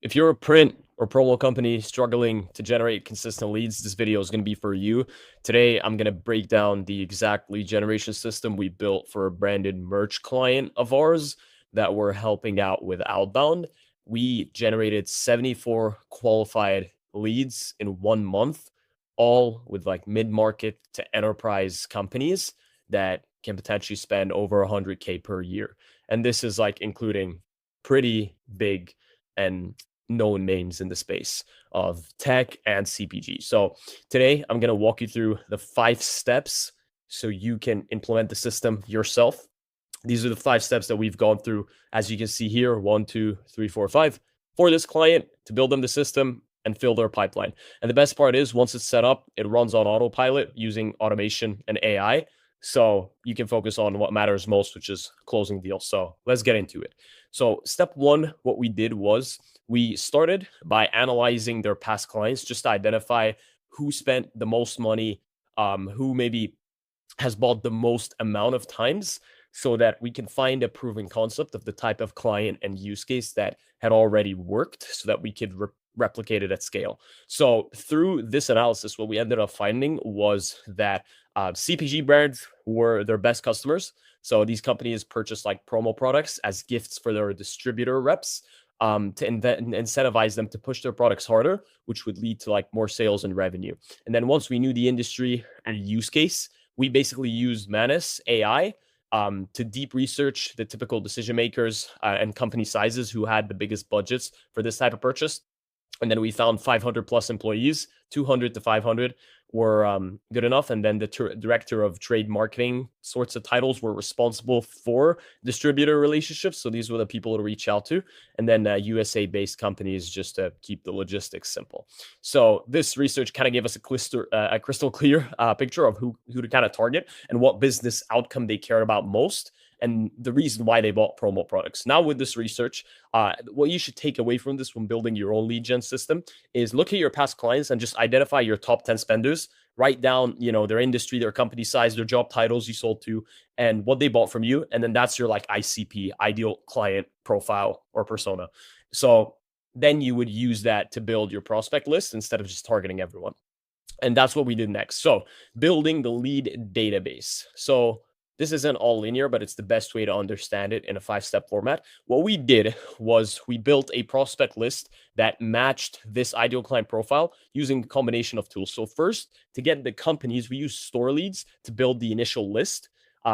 If you're a print or promo company struggling to generate consistent leads, this video is going to be for you. Today, I'm going to break down the exact lead generation system we built for a branded merch client of ours that we're helping out with outbound. We generated 74 qualified leads in 1 month, all with like mid-market to enterprise companies that can potentially spend over 100K per year. And this is like including pretty big and known names in the space of tech and CPG. So today I'm going to walk you through the 5 steps so you can implement the system yourself. These are the 5 steps that we've gone through, as you can see here, 1, 2, 3, 4, 5, for this client to build them the system and fill their pipeline. And the best part is once it's set up, it runs on autopilot using automation and AI. So you can focus on what matters most, which is closing deals. So let's get into it. So step 1, what we did was we started by analyzing their past clients just to identify who spent the most money, who maybe has bought the most amount of times, so that we can find a proven concept of the type of client and use case that had already worked so that we could replicate it at scale. So through this analysis, what we ended up finding was that CPG brands were their best customers. So these companies purchase like promo products as gifts for their distributor reps, to incentivize them to push their products harder, which would lead to like more sales and revenue. And then once we knew the industry and use case, we basically used Manus AI to deep research the typical decision makers and company sizes who had the biggest budgets for this type of purchase. And then we found 500 plus employees, 200 to 500 were good enough. And then the director of trade marketing sorts of titles were responsible for distributor relationships. So these were the people to reach out to. And then USA-based companies just to keep the logistics simple. So this research kind of gave us a crystal clear picture of who to kind of target and what business outcome they cared about most, and the reason why they bought promo products. Now with this research, what you should take away from this when building your own lead gen system is look at your past clients and just identify your top 10 spenders. Write down, their industry, their company size, their job titles you sold to, and what they bought from you. And then that's your like ICP, ideal client profile or persona. So then you would use that to build your prospect list instead of just targeting everyone. And that's what we did next. So building the lead database. So this isn't all linear, but it's the best way to understand it in a 5-step format. What we did was we built a prospect list that matched this ideal client profile using a combination of tools. So first, to get the companies, we use store leads to build the initial list.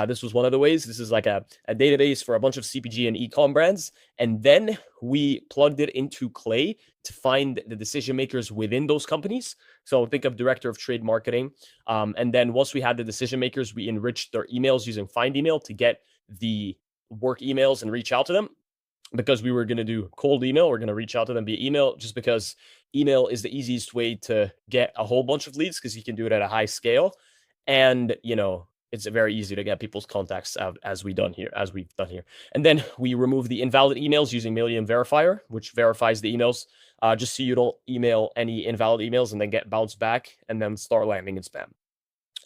This was one of the ways. This is like a database for a bunch of CPG and e-com brands. And then we plugged it into Clay to find the decision makers within those companies. So think of director of trade marketing. And then once we had the decision makers, we enriched their emails using Find Email to get the work emails and reach out to them. Because we were going to do cold email, we're going to reach out to them via email, just because email is the easiest way to get a whole bunch of leads because you can do it at a high scale. And, it's very easy to get people's contacts out as we've done here. And then we remove the invalid emails using Mailchimp Verifier, which verifies the emails, just so you don't email any invalid emails and then get bounced back and then start landing in spam.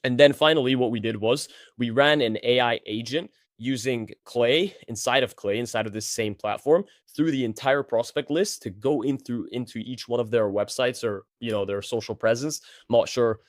And then finally, what we did was we ran an AI agent using Clay, inside of this same platform, through the entire prospect list to go into each one of their websites or their social presence. I'm not sure,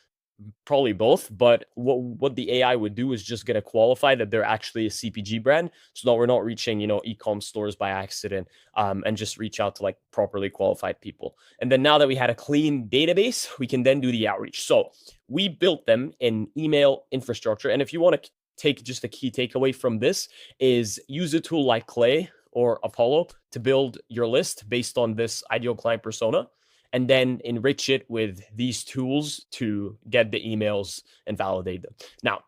probably both, but what the AI would do is just going to qualify that they're actually a CPG brand, so that we're not reaching e-com stores by accident, and just reach out to like properly qualified people. And then now that we had a clean database, we can then do the outreach. So we built them in email infrastructure. And if you want to take just a key takeaway from this, is use a tool like Clay or Apollo to build your list based on this ideal client persona, and then enrich it with these tools to get the emails and validate them. Now,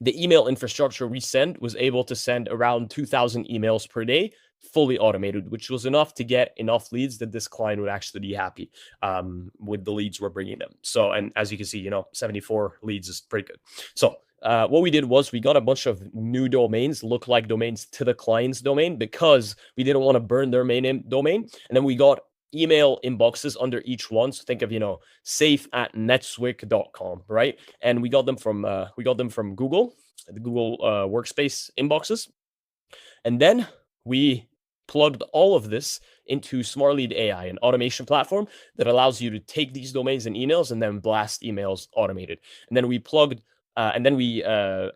the email infrastructure we sent was able to send around 2,000 emails per day, fully automated, which was enough to get enough leads that this client would actually be happy with the leads we're bringing them. So, and as you can see, 74 leads is pretty good. So what we did was we got a bunch of new domains, lookalike domains to the client's domain, because we didn't want to burn their main domain. And then we got email inboxes under each one. So think of, safe@netswick.com, right? And we got them from Google, the Google workspace inboxes. And then we plugged all of this into Smart Lead AI, an automation platform that allows you to take these domains and emails and then blast emails automated. And then we plugged and then we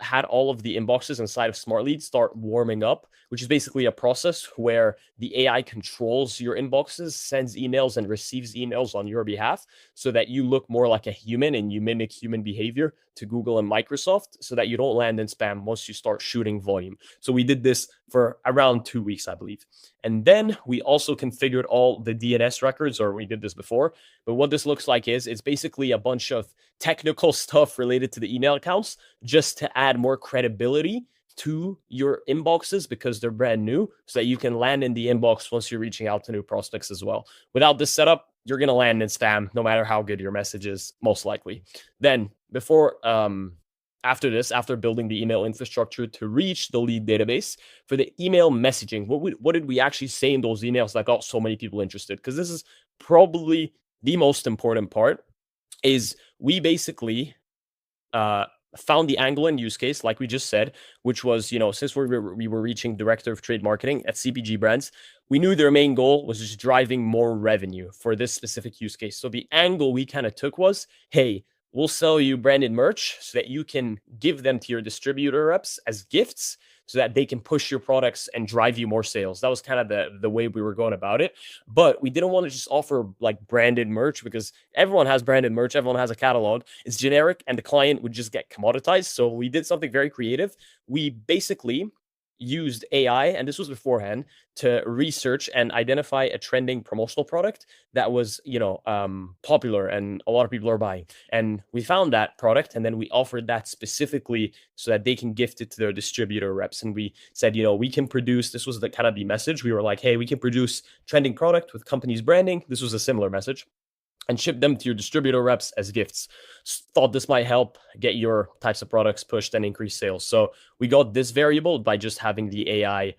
had all of the inboxes inside of Smart Lead start warming up, which is basically a process where the AI controls your inboxes, sends emails, and receives emails on your behalf so that you look more like a human and you mimic human behavior to Google and Microsoft so that you don't land in spam once you start shooting volume. So we did this for around 2 weeks, I believe. And then we also configured all the DNS records, or we did this before. But what this looks like is it's basically a bunch of technical stuff related to the email accounts just to add more credibility to your inboxes because they're brand new so that you can land in the inbox once you're reaching out to new prospects as well. Without this setup, you're going to land in spam no matter how good your message is, most likely. Then after building the email infrastructure to reach the lead database for the email messaging, what did we actually say in those emails that got so many people interested? Because this is probably the most important part. Is we basically found the angle and use case, like we just said, which was, since we were reaching director of trade marketing at CPG brands, we knew their main goal was just driving more revenue for this specific use case. So the angle we kind of took was, hey, we'll sell you branded merch so that you can give them to your distributor reps as gifts so that they can push your products and drive you more sales. That was kind of the way we were going about it. But we didn't want to just offer like branded merch because everyone has branded merch. Everyone has a catalog. It's generic and the client would just get commoditized. So we did something very creative. We basically used AI, and this was beforehand, to research and identify a trending promotional product that was, popular and a lot of people are buying. And we found that product, and then we offered that specifically so that they can gift it to their distributor reps. And we said, we can produce. This was the kind of the message. We were like, hey, we can produce trending product with companies' branding. This was a similar message. And ship them to your distributor reps as gifts. Thought this might help get your types of products pushed and increase sales. So we got this variable by just having the AI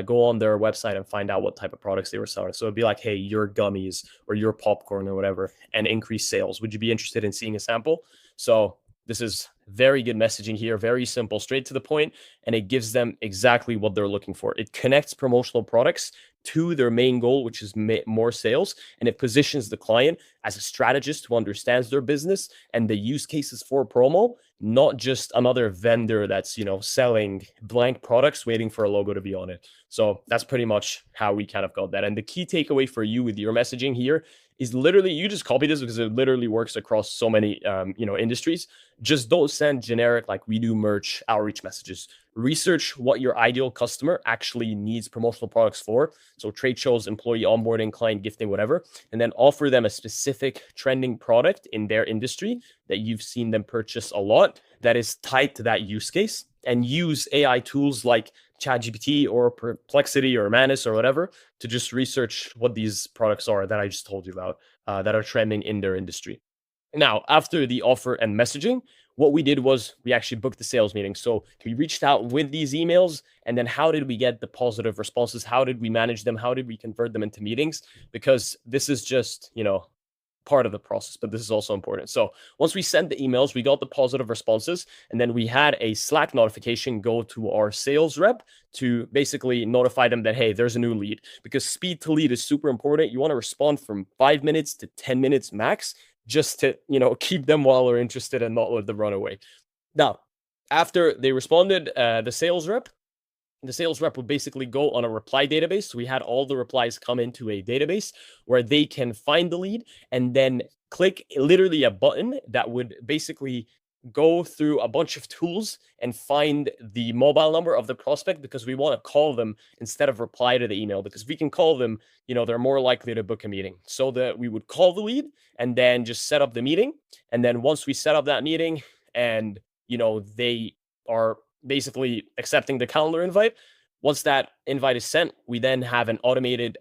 go on their website and find out what type of products they were selling. So it'd be like, hey, your gummies or your popcorn or whatever, and increase sales. Would you be interested in seeing a sample? So this is very good messaging here, very simple, straight to the point, and it gives them exactly what they're looking for. It connects promotional products to their main goal, which is more sales, and it positions the client as a strategist who understands their business and the use cases for promo, not just another vendor that's, selling blank products waiting for a logo to be on it. So that's pretty much how we kind of got that. And the key takeaway for you with your messaging here is literally, you just copy this because it literally works across so many, industries. Just don't send generic, like we do merch outreach messages. Research what your ideal customer actually needs promotional products for. So trade shows, employee onboarding, client gifting, whatever, and then offer them a specific trending product in their industry that you've seen them purchase a lot that is tied to that use case, and use AI tools like ChatGPT or Perplexity or Manus or whatever to just research what these products are that I just told you about that are trending in their industry. Now, after the offer and messaging, what we did was we actually booked the sales meeting. So we reached out with these emails, and then how did we get the positive responses? How did we manage them? How did we convert them into meetings? Because this is just, part of the process, but this is also important. So once we sent the emails, we got the positive responses, and then we had a Slack notification go to our sales rep to basically notify them that, hey, there's a new lead, because speed to lead is super important. You want to respond from 5 minutes to 10 minutes max, just to, keep them while they're interested and not let them run away. Now, after they responded, the sales rep would basically go on a reply database. So we had all the replies come into a database where they can find the lead and then click literally a button that would basically go through a bunch of tools and find the mobile number of the prospect, because we want to call them instead of reply to the email, because if we can call them, they're more likely to book a meeting. So that we would call the lead and then just set up the meeting. And then once we set up that meeting and, they are basically accepting the calendar invite, once that invite is sent, we then have an automated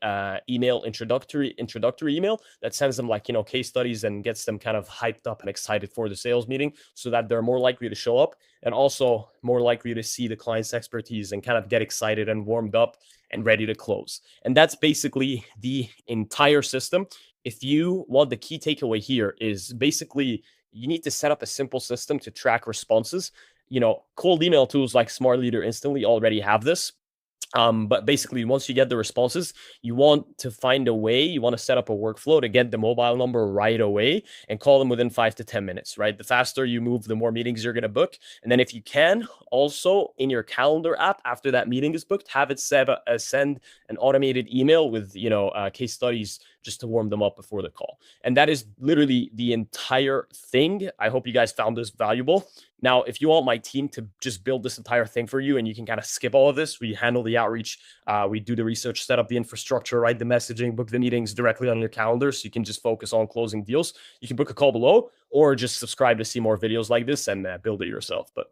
email introductory email that sends them case studies and gets them kind of hyped up and excited for the sales meeting so that they're more likely to show up and also more likely to see the client's expertise and kind of get excited and warmed up and ready to close. And that's basically the entire system. If you want, the key takeaway here is basically you need to set up a simple system to track responses. Cold email tools like Smart Leader Instantly already have this. But basically, once you get the responses, you want to find a way, you want to set up a workflow to get the mobile number right away and call them within 5 to 10 minutes, right? The faster you move, the more meetings you're going to book. And then if you can, also in your calendar app, after that meeting is booked, have it send an automated email with, case studies just to warm them up before the call. And that is literally the entire thing. I hope you guys found this valuable. Now, if you want my team to just build this entire thing for you and you can kind of skip all of this, we handle the outreach, we do the research, set up the infrastructure, write the messaging, book the meetings directly on your calendar so you can just focus on closing deals. You can book a call below or just subscribe to see more videos like this and build it yourself. But